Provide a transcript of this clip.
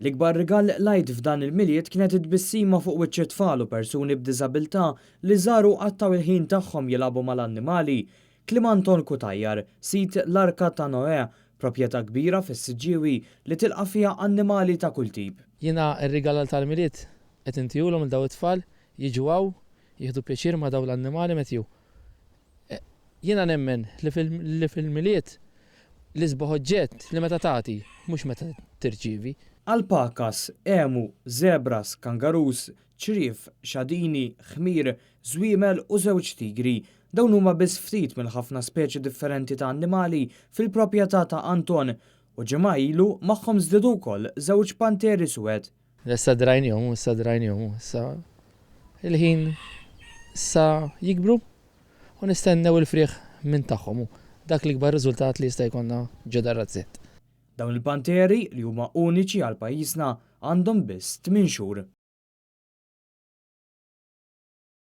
L-ikbar rigal lajt f'dan il-miliet kienet id-bissima fuq wiċċ tfal u persuni b'diżabilità li żaru qattaw il-ħin tagħhom jilagħbu mal-annimali. Klimanton Kutajjar, sit l-Arka ta' Noè, proprjetà kbira fis-Siġġiewi li tilqa' fiha annimali ta' kull tip. Jiena r-rigal tal-miliet qed intihulhom il daw it-tfal jiġu hawn jieħdu pjaċir ma' dawn l-annimali metju. Jiena nemmen li fil-miliet li sbaħ oġġett li meta tagħti mhux meta tirċievi. Alpakas, emu, zebras, kangarus, ċrief, xadini, ħmir, żwiemel u żewġ tigri. Dawn huma biss ftit mill ħafna speċi differenti ta' annimali fil-proprjetà ta' Anton u ġimgħa ilu magħhom żdiedu wkoll żewġ panteri suwed. Issa drajnihom, issa il-ħin issa jikbru u nistennew il-frieħ minn tagħhom. Dak l-ikbar riżultat li jista' jkollna ġodar razzett. Dawn il-panteri li huma uniċi għal pajjiżna għandhom biss 8 xhur.